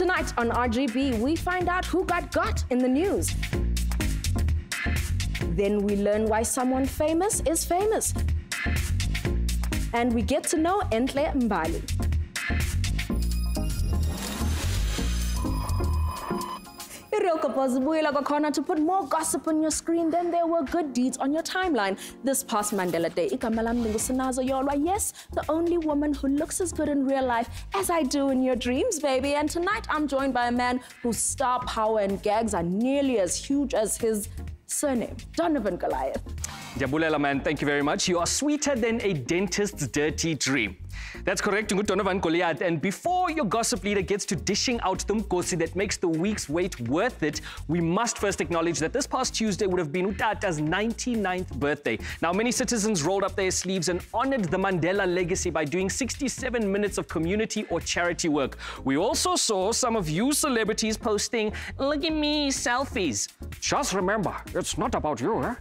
Tonight on RGB, we find out who got in the news. Then we learn why someone famous is famous. And we get to know Entle Mbali. To put more gossip on your screen than there were good deeds on your timeline. This past Mandela Day, Sinazo Yolwa, yes, the only woman who looks as good in real life as I do in your dreams, baby. And tonight I'm joined by a man whose star power and gags are nearly as huge as his surname, Donovan Goliath. Jabulela, man, thank you very much. You are sweeter than a dentist's dirty dream. That's correct, Donovan Goliath. And before your gossip leader gets to dishing out the mkosi that makes the week's wait worth it, we must first acknowledge that this past Tuesday would have been Utata's 99th birthday. Now, many citizens rolled up their sleeves and honored the Mandela legacy by doing 67 minutes of community or charity work. We also saw some of you celebrities posting, "Look at me," selfies. Just remember, it's not about you, eh?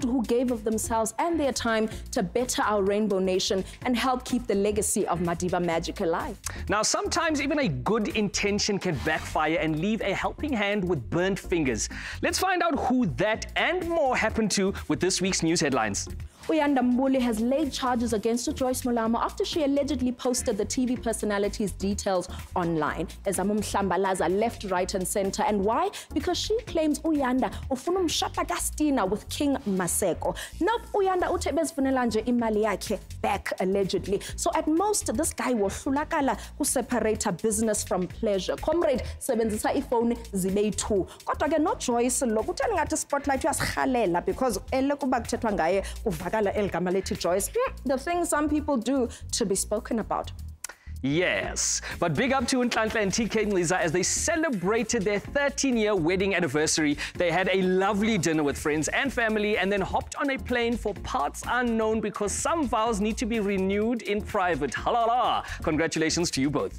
Who gave of themselves and their time to better our Rainbow Nation and help keep the legacy of Madiba Magic alive. Now, sometimes even a good intention can backfire and leave a helping hand with burnt fingers. Let's find out who that and more happened to with this week's news headlines. Uyanda Mbuli has laid charges against Joyce Mulamo after she allegedly posted the TV personality's details online. Ezamum Shambalaza left, right and center. And why? Because she claims Uyanda ufunum shapa gastina with King Maseko. Nope, Uyanda utebez funelanje imali yakhe back allegedly. So at most, this guy will hlulakala who separate business from pleasure. Comrade sebenzisa iphone zibe 2. Kodwa ke no Joyce lokutheni ngathi spotlight uyasihalela because elekuba kuthethwa ngaye kuvaka Joyce. The things some people do to be spoken about. Yes, but big up to Nhlanhla and TK Nliza as they celebrated their 13-year wedding anniversary. They had a lovely dinner with friends and family and then hopped on a plane for parts unknown because some vows need to be renewed in private. Halala! Congratulations to you both.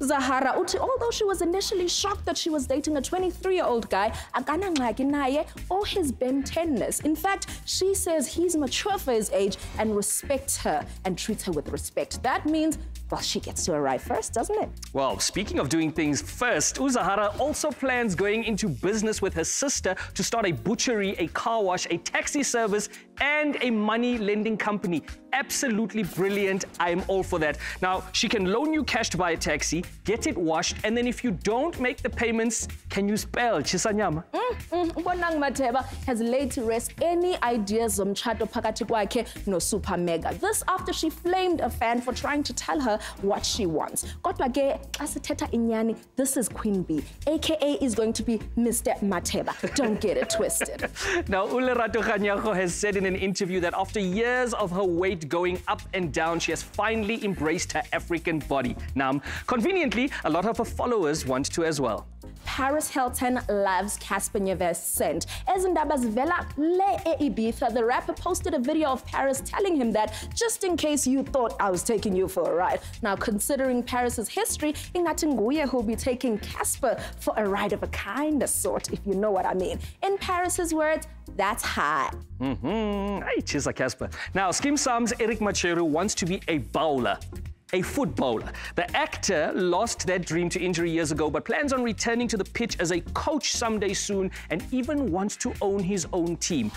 Zahara uthi, although she was initially shocked that she was dating a 23-year-old guy, akana ngxaki naye or his Ben 10ness. In fact, she says he's mature for his age and respects her and treats her with respect. That means, well, she gets to arrive first, doesn't it? Well, speaking of doing things first, Uzahara also plans going into business with her sister to start a butchery, a car wash, a taxi service, and a money lending company. Absolutely brilliant. I'm all for that. Now, she can loan you cash to buy a taxi, get it washed, and then if you don't make the payments, can you spell Chisanyama? Bonang Mateba has laid to rest any ideas zomtshato phakathi kwakhe no Super Mega. This after she flamed a fan for trying to tell her what she wants. Kodwa ke xa sithetha inyani, this is Queen B, aka is going to be Mr. Mateba. Don't get it twisted. Now, Ulerato Kganyago has said in an interview that after years of her weight going up and down, she has finally embraced her African body. Now, conveniently, a lot of her followers want to as well. Paris Hilton loves Casper Nyovest scent. Ezindabas vela le Ibiza, the rapper posted a video of Paris telling him that just in case you thought I was taking you for a ride. Now, considering Paris's history, ingathi nguye who'll be taking Casper for a ride of a kind of sort, if you know what I mean. In Paris's words, that's hot. Hey, cheers, Casper. Now, Skim Sam's Eric Macheru wants to be a bowler. A footballer. The actor lost that dream to injury years ago, but plans on returning to the pitch as a coach someday soon and even wants to own his own team.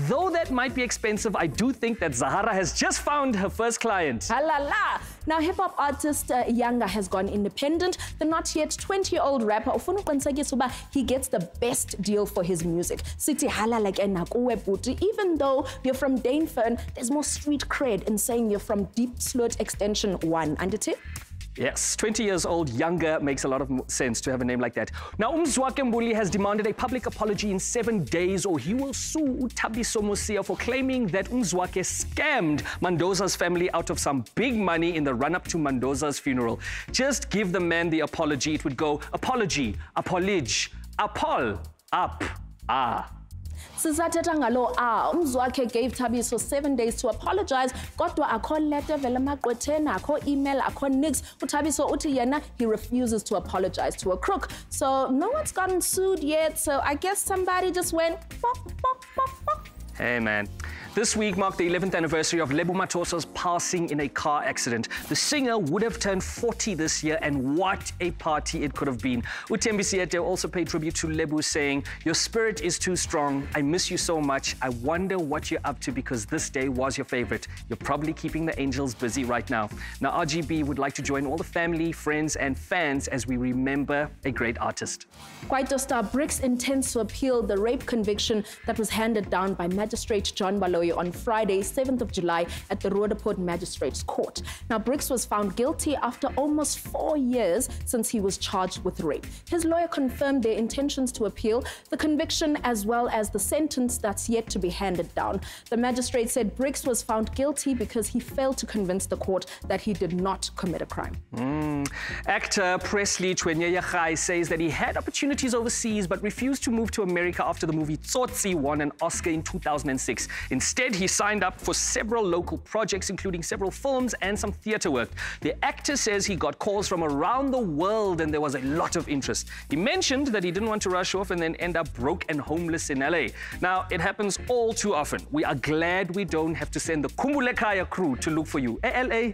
Though that might be expensive, I do think that Zahara has just found her first client. Halala! Now, hip-hop artist Yanga has gone independent. The not yet 20-year-old rapper ufuna uqinisekisa uba he gets the best deal for his music. Sithi halala ke nakuwe bhuti. Even though you're from Danefern, there's more street cred in saying you're from Deep Sloot Extension 1. Andite? Yes, 20 years old, younger, makes a lot of sense to have a name like that. Now, Umzwake Mbuli has demanded a public apology in 7 days or he will sue Utabiso Mosia for claiming that Umzwake scammed Mendoza's family out of some big money in the run-up to Mendoza's funeral. Just give the man the apology. It would go apology, apollige, apol, up, ah. Sizathetha ngalo Umzwakhe gave Thabiso 7 days to apologize. Kodwa akho letter vela maqwetheni, akho email, akho nix. Uthabiso uthi yena he refuses to apologize to a crook. So no one's gotten sued yet. So I guess somebody just went bok, bok, bok, bok. Hey man, This week marked the 11th anniversary of Lebo Mathosa's passing in a car accident. The singer would have turned 40 this year, and what a party it could have been. Uthembi Siete also paid tribute to Lebo, saying, "Your spirit is too strong. I miss you so much. I wonder what you're up to because this day was your favorite. You're probably keeping the angels busy right now." Now, RGB would like to join all the family, friends, and fans as we remember a great artist. Kwaito star Brix intends to appeal the rape conviction that was handed down by Magistrate John Baloyi on Friday, 7th of July at the Roodepoort Magistrates Court. Now, Brix was found guilty after almost 4 years since he was charged with rape. His lawyer confirmed their intentions to appeal the conviction as well as the sentence that's yet to be handed down. The magistrate said Brix was found guilty because he failed to convince the court that he did not commit a crime. Actor Presley Chweneyachai says that he had opportunities overseas but refused to move to America after the movie Tsotsi won an Oscar in 2006. Instead, he signed up for several local projects, including several films and some theatre work. The actor says he got calls from around the world and there was a lot of interest. He mentioned that he didn't want to rush off and then end up broke and homeless in LA. Now, it happens all too often. We are glad we don't have to send the Kumbulekaya crew to look for you. LA,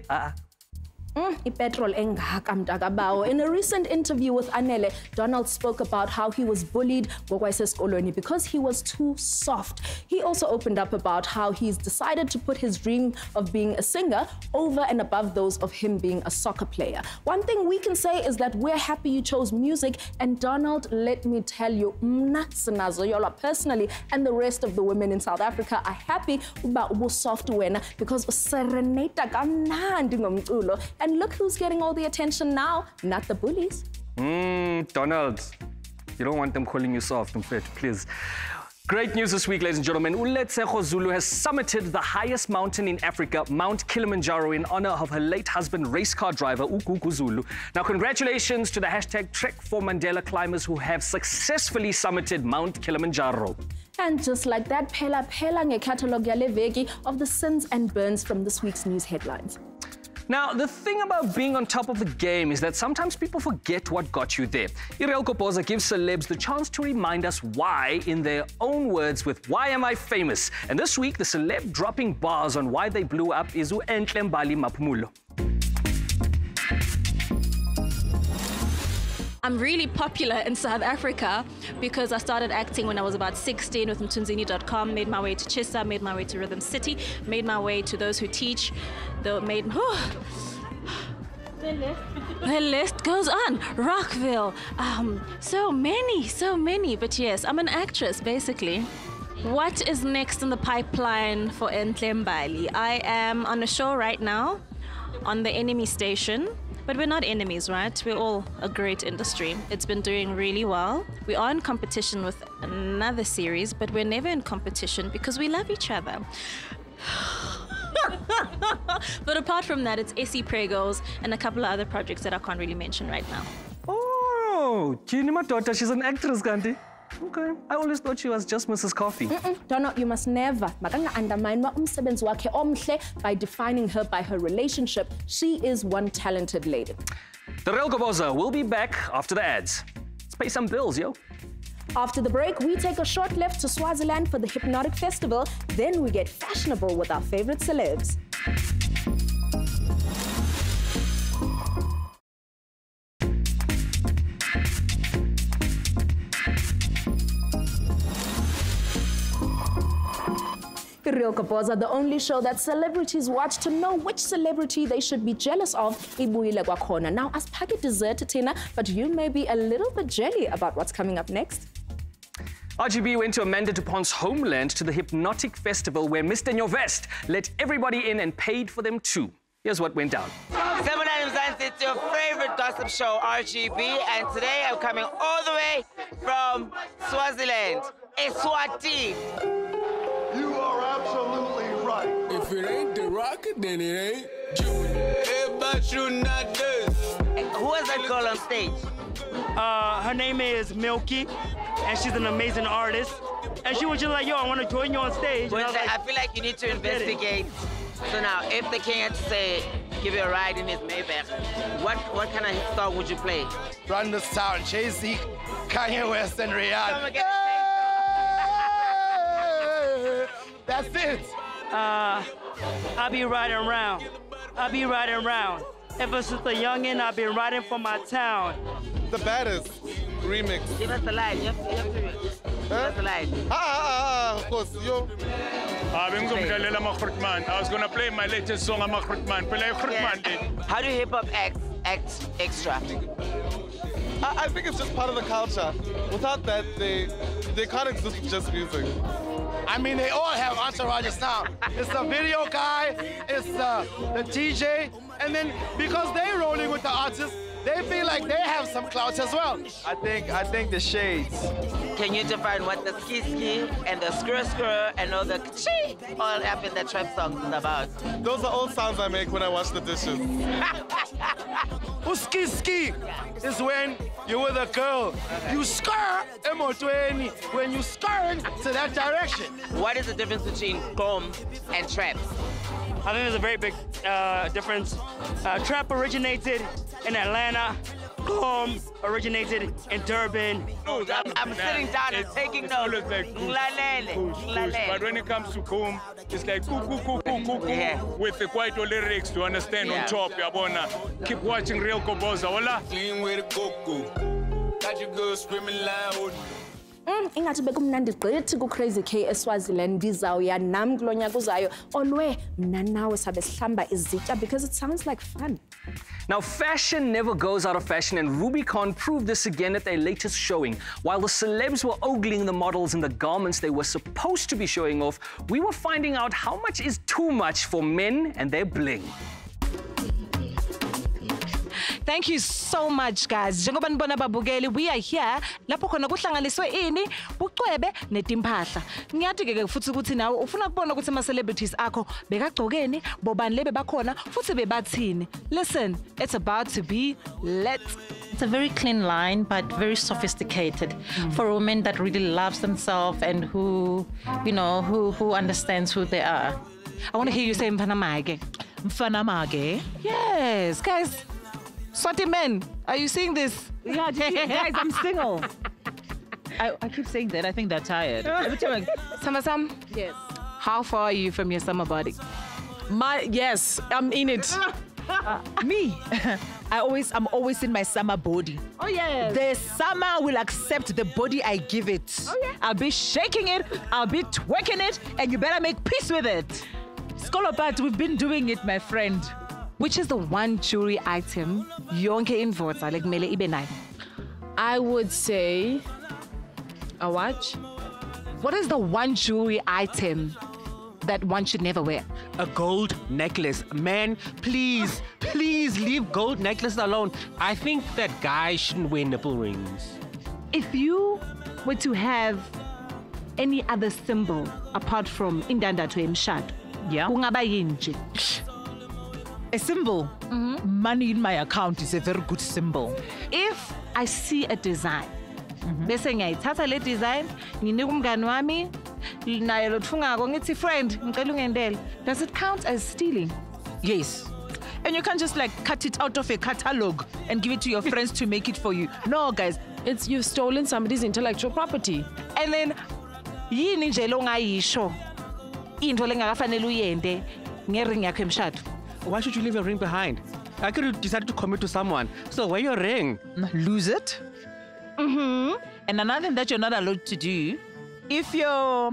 Petrol engaka mntakabawo. In a recent interview with Anele, Donald spoke about how he was bullied because he was too soft. He also opened up about how he's decided to put his dream of being a singer over and above those of him being a soccer player. One thing we can say is that we're happy you chose music, and Donald, let me tell you, Sinazo, Yolwa personally, and the rest of the women in South Africa are happy about soft wena because serenata kamnandi ngomculo. And look who's getting all the attention now, not the bullies. Donald, you don't want them calling you soft, please. Great news this week, ladies and gentlemen. Uletseho Zulu has summited the highest mountain in Africa, Mount Kilimanjaro, in honor of her late husband, race car driver Ukuku Zulu. Now, congratulations to the hashtag Trek for Mandela climbers who have successfully summited Mount Kilimanjaro. And just like that, phela nge catalog yale veki of the sins and burns from this week's news headlines. Now, the thing about being on top of the game is that sometimes people forget what got you there. Irel Kopoza gives celebs the chance to remind us why in their own words with Why Am I Famous? And this week, the celeb dropping bars on why they blew up is Entlembali Mapumulo. I'm really popular in South Africa because I started acting when I was about 16 with Mtunzini.com, made my way to Chissa, made my way to Rhythm City, made my way to Those Who Teach, the list goes on. Rockville, so many, but yes, I'm an actress basically. What is next in the pipeline for Entlembali? I am on a show right now on the Enemy Station. But we're not enemies, right? We're all a great industry. It's been doing really well. We are in competition with another series, but we're never in competition because we love each other. But apart from that, it's SE Pregos and a couple of other projects that I can't really mention right now. Oh, my daughter, she's an actress, Gandhi. Okay, I always thought she was just Mrs. Coffee. Donald, you must never undermine umsebenzi wakhe omhle by defining her by her relationship. She is one talented lady. The Real Kopoza will be back after the ads. Let's pay some bills, yo. After the break, we take a short left to Swaziland for the Hypnotic Festival. Then we get fashionable with our favorite celebs. Real Kopoza, the only show that celebrities watch to know which celebrity they should be jealous of. Now, as packet dessert, Tina, but you may be a little bit jelly about what's coming up next. RGB went to Amanda Dupont's homeland to the Hypnotic Festival where Mr. Nyovest let everybody in and paid for them too. Here's what went down. It's your favorite gossip show, RGB, and today I'm coming all the way from Swaziland, Eswatini. You are absolutely right. If it ain't the rocket, then it ain't you. But you not this. Who is that girl on stage? Her name is Milky, and she's an amazing artist. And she was just like, yo, I want to join you on stage. Well, I feel like you need to investigate. So now, if the king had to say, give you a ride in his Maybach, what kind of song would you play? Run this town, Jay-Z, Kanye West, and Rihanna. Come again. That's it. I be riding around. Ever since a youngin', I've been riding for my town. The baddest remix. Give us the line. You have to give us the line. Of course, yo. I was gonna play my latest song, How do hip hop act extra? I think it's just part of the culture. Without that, they can't exist with just music. I mean, they all have entourages now. It's the video guy, it's the DJ, and then because they're rolling with the artists, they feel like they have some clout as well. I think the shades. Can you define what the ski and the skr and all the chi all up in the trap songs is about? Those are all sounds I make when I wash the dishes. Ski is when you're with a girl. You skr emotweni when you skr to that direction. What is the difference between gqom and trap? I think there's a very big difference. Trap originated in Atlanta. Gqom originated in Durban. I'm sitting down and taking notes. But when it comes to gqom, it's like Yeah. with the quite lyrics to understand Yeah. on top. Yabona. Keep watching Real Koboza. Hola. Clean with a cocoa. Got your girl screaming loud. Ingathi bekumnandi gqithi ku-Crazy K eSwaziland ndizawuya nam kulo nyaka uzayo olwe mna nawe sabe sihlamba izitya because it sounds like fun. Now, fashion never goes out of fashion, and Rubicon proved this again at their latest showing. While the celebs were ogling the models in the garments they were supposed to be showing off, we were finding out how much is too much for men and their bling. Thank you so much, guys. Njengoba nibona babukeli, we are here lapho khona kuhlanganiswe ini bucwebe netimpahla. Ngiyathi ke futhi ukuthi nawe ufuna ukubona ukuthi ama celebrities akho bekagcokeni, bobani lebe bakhona futhi bebathini. Listen, it's about to be lit. It's a very clean line, but very sophisticated for a woman that really loves themselves and who, you know, who understands who they are. I want to hear you say mfanamage. Mfanamage? Yes, guys. Swati men, are you seeing this? Yeah, guys, I'm single. I keep saying that. I think they're tired. Every time Sama-sam? Yes. How far are you from your summer body? yes, I'm in it. Me, I'm always in my summer body. Oh, yes. The summer will accept the body I give it. Oh, yeah. I'll be shaking it, I'll be twerking it, and you better make peace with it. Skolopat, we've been doing it, my friend. Which is the one jewelry item yonke indvodza lekumele ibe nayo? I would say a watch. What is the one jewelry item that one should never wear? A gold necklace. Man, please leave gold necklace alone. I think that guys shouldn't wear nipple rings. If you were to have any other symbol apart from indanda to emshado, yeah, kungaba yini nje? A symbol. Money in my account is a very good symbol. If I see a design, bese ngiyayithatha le design, nginika umngani wami, naye lo thungako ngithi friend, ngicela ungendele. Does it count as stealing? Yes. And you can't just like cut it out of a catalog and give it to your friends to make it for you. No, guys, You've stolen somebody's intellectual property. And then yini nje lo ngayisho into lengakafanele uyende ngering yakho emshado? Why should you leave your ring behind? I could have decided to commit to someone. So wear your ring. Lose it. And another thing that you're not allowed to do, if your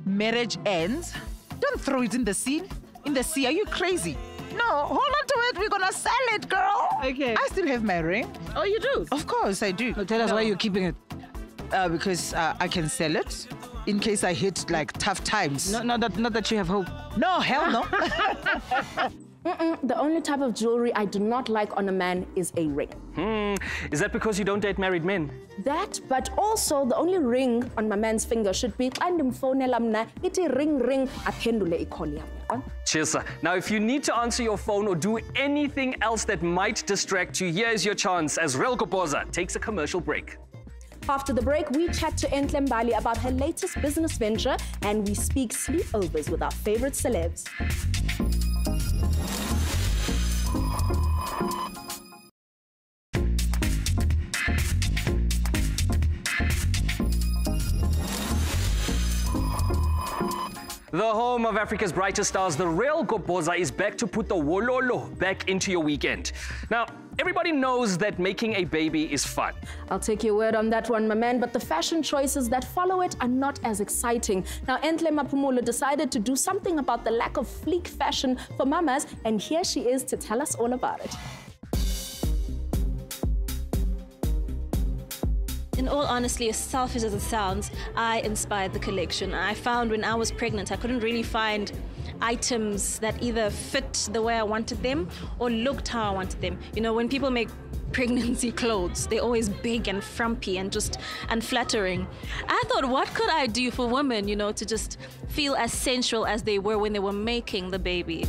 marriage ends, don't throw it in the sea. In the sea, are you crazy? No, hold on to it. We're gonna sell it, girl. Okay. I still have my ring. Oh, you do? Of course, I do. Tell us why you're keeping it. Because I can sell it in case I hit like tough times. Not that you have hope. No, hell no. The only type of jewelry I do not like on a man is a ring. Is that because you don't date married men? That, but also the only ring on my man's finger should be xa ndimfowunela mna ithi ring aphendule i-call yam. Cheers, sir. Now, if you need to answer your phone or do anything else that might distract you, here's your chance as Real Koboza takes a commercial break. After the break, we chat to Enhle Mbali about her latest business venture and we speak sleepovers with our favorite celebs. The home of Africa's brightest stars, the real Goboza, is back to put the wololo back into your weekend. Now, everybody knows that making a baby is fun. I'll take your word on that one, my man, but the fashion choices that follow it are not as exciting. Now, Entle Mapumulo decided to do something about the lack of sleek fashion for mamas, and here she is to tell us all about it. In all honesty, as selfish as it sounds, I inspired the collection. I found when I was pregnant, I couldn't really find items that either fit the way I wanted them or looked how I wanted them. You know, when people make pregnancy clothes, they're always big and frumpy and just unflattering. I thought, what could I do for women, you know, to just feel as sensual as they were when they were making the baby?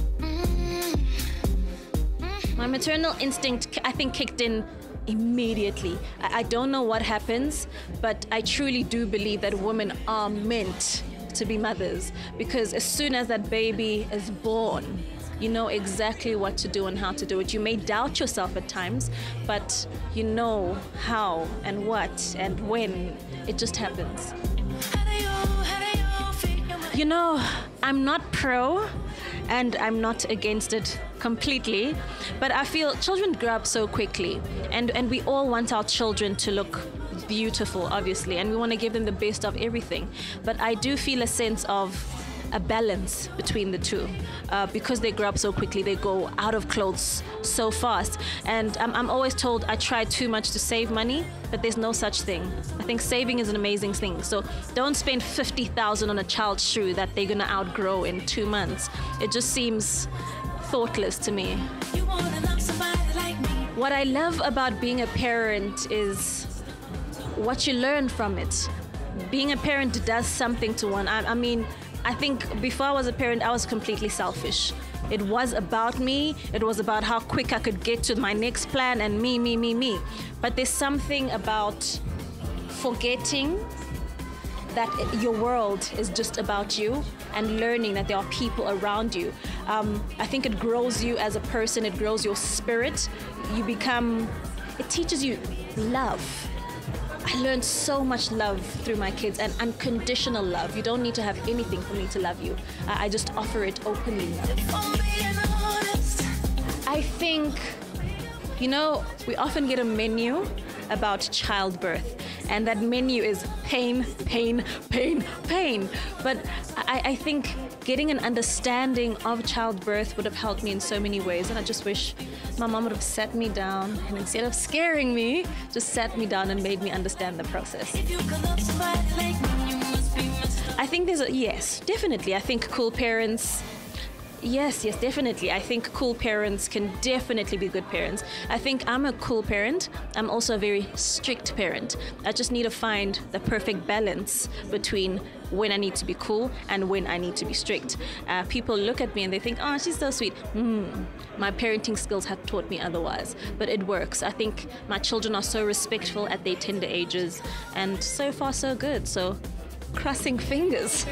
My maternal instinct, I think, kicked in immediately. I don't know what happens, but I truly do believe that women are meant to be mothers, because as soon as that baby is born, you know exactly what to do and how to do it. You may doubt yourself at times, but you know how and what and when. It just happens. You know, I'm not pro and I'm not against it completely, but I feel children grow up so quickly, and we all want our children to look beautiful, obviously, and we want to give them the best of everything. But I do feel a sense of a balance between the two, because they grow up so quickly, they go out of clothes so fast, and I'm always told I try too much to save money, but there's no such thing. I think saving is an amazing thing, so don't spend 50,000 on a child's shoe that they're gonna outgrow in 2 months. It just seems thoughtless to me. What I love about being a parent is what you learn from it. Being a parent does something to one. I mean, I think before I was a parent, I was completely selfish. It was about me. It was about how quick I could get to my next plan and me. But there's something about forgetting that your world is just about you and learning that there are people around you. I think it grows you as a person. It grows your spirit. It teaches you love. I learned so much love through my kids, and unconditional love. You don't need to have anything for me to love you. I just offer it openly. I think, you know, we often get a menu about childbirth, and that menu is pain. But I think getting an understanding of childbirth would have helped me in so many ways, and I just wish my mom would have sat me down and instead of scaring me, just sat me down and made me understand the process. I think yes, definitely. I think cool parents, yes, definitely. I think cool parents can definitely be good parents. I think I'm a cool parent. I'm also a very strict parent. I just need to find the perfect balance between when I need to be cool and when I need to be strict. People look at me and they think, oh, she's so sweet. My parenting skills have taught me otherwise, but it works. I think my children are so respectful at their tender ages, and so far so good. So crossing fingers.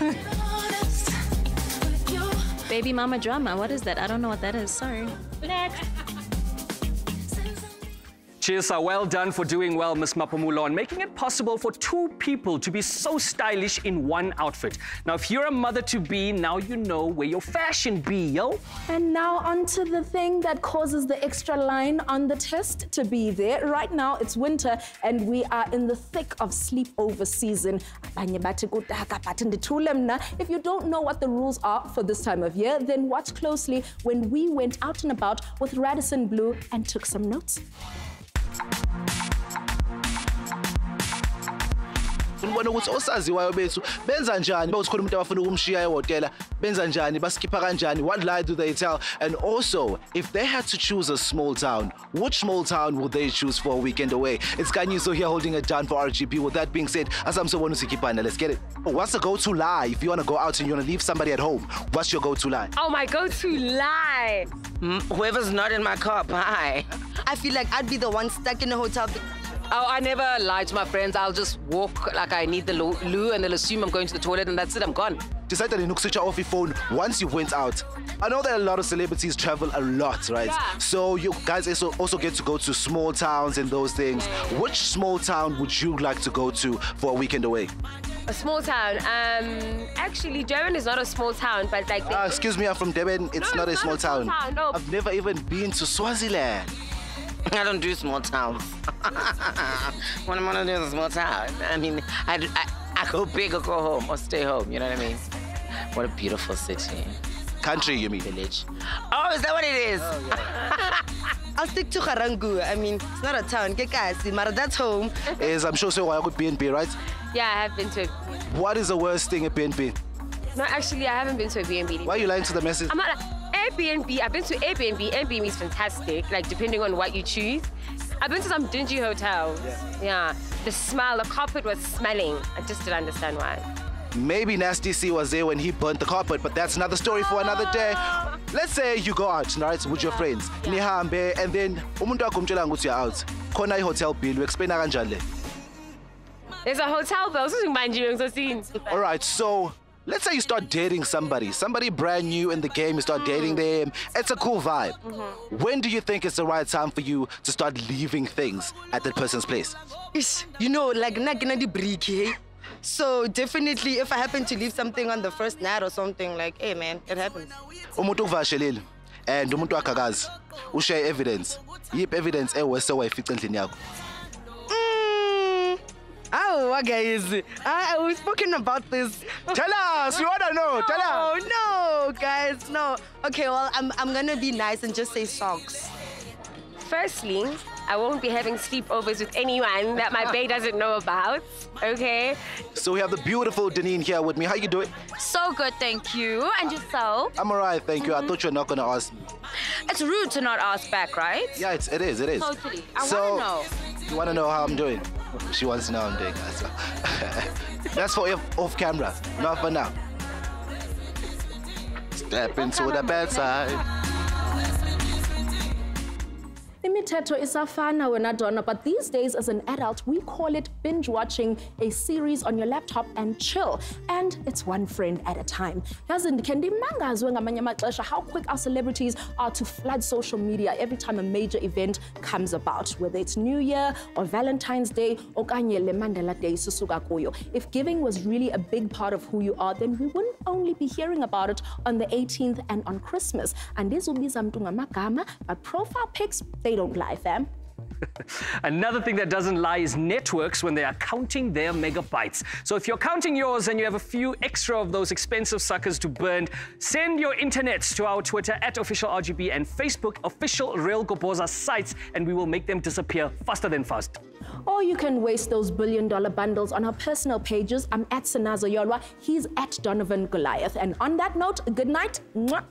Baby mama drama, what is that? I don't know what that is, sorry. Next. Cheers, sir. Well done for doing well, Miss Mapumulo, and making it possible for two people to be so stylish in one outfit. Now, if you're a mother-to-be, now you know where your fashion be, yo. And now on to the thing that causes the extra line on the test to be there. Right now, it's winter, and we are in the thick of sleepover season. If you don't know what the rules are for this time of year, then watch closely when we went out and about with Radisson Blue and took some notes. Ngibona ukuthi osaziwayo bethu benza njani bawusikhona umuntu abafuna ukumshiya ehotela benza njani baskipha kanjani, what lie do they tell, and also if they had to choose a small town, which small town would they choose for a weekend away? It's Kanyiso here holding it down for RGB. With that being said, asamsobona usikipana, let's get it. What's the go-to lie if you want to go out and you want to leave somebody at home? What's your go-to lie? Oh, my go-to lie. Whoever's not in my car, bye. I feel like I'd be the one stuck in a hotel. Oh, I never lie to my friends. I'll just walk like I need the loo and they'll assume I'm going to the toilet and that's it, I'm gone. Decide that you switch off your phone once you went out. I know that a lot of celebrities travel a lot, right? Yeah. So you guys also get to go to small towns and those things. Which small town would you like to go to for a weekend away? A small town. Actually, Durban is not a small town, but like... excuse me, I'm from Durban. It's not a small town. No. I've never even been to Swaziland. I don't do small towns. What am I gonna do in a small town? I mean, I go big or go home or stay home, you know what I mean? What a beautiful city. Country, you mean? Village. Oh, is that what it is? Oh, yeah. I'll stick to Garangu. I mean, it's not a town. But that's home. I'm sure so. I could B&B, right? Yeah, I have been to a... What is the worst thing at B&B? No, actually, I haven't been to a B&B. Why are you lying to the message? I'm not... Airbnb, I've been to Airbnb. Airbnb is fantastic, like, depending on what you choose. I've been to some dingy hotels. Yeah. The smell, the carpet was smelling. I just didn't understand why. Maybe Nasty C was there when he burnt the carpet, but that's another story for another day. Let's say you go out, right, with your friends. Nihambe, and then umuntu wakho umtshela ukuthi you're out. Khona i-hotel bill, you explain kanjani le? There's a hotel bill. All right, so let's say you start dating somebody brand new in the game, you start dating them. It's a cool vibe. When do you think it's the right time for you to start leaving things at that person's place? You know, like, the break, hey? So definitely, if I happen to leave something on the first night or something, like, hey man, it happens. Umuntu ukuvashelile and umuntu akakazi ushare evidence. Yip evidence ewese wayifica endlini yakho. Oh, guys, we've spoken about this. Tell us, we wanna know. Tell us. No, guys, no. Okay, well, I'm gonna be nice and just say socks. Firstly, I won't be having sleepovers with anyone that my bae doesn't know about, okay? So we have the beautiful Deneen here with me. How you doing? So good, thank you. And yourself? I'm all right, thank you. I thought you were not going to ask me. It's rude to not ask back, right? Yeah, it is. Totally. I want to know. You want to know how I'm doing? She wants to know how I'm doing, guys. That's for off camera, not for now. Step into the bedside. Imithetho isafana wena Donna, but these days as an adult, we call it binge watching a series on your laptop and chill. And it's one friend at a time. How quick our celebrities are to flood social media every time a major event comes about, whether it's New Year or Valentine's Day or Mandela Day. If giving was really a big part of who you are, then we wouldn't only be hearing about it on the 18th and on Christmas. And this will be but profile pics, they don't lie, fam. Another thing that doesn't lie is networks when they are counting their megabytes. So if you're counting yours and you have a few extra of those expensive suckers to burn, send your internets to our Twitter @officialRGB and Facebook official Real Goboza sites, and we will make them disappear faster than fast. Or you can waste those billion-dollar bundles on our personal pages. I'm at Sinazo Yolwa. He's at Donovan Goliath. And on that note, good night. Mwah.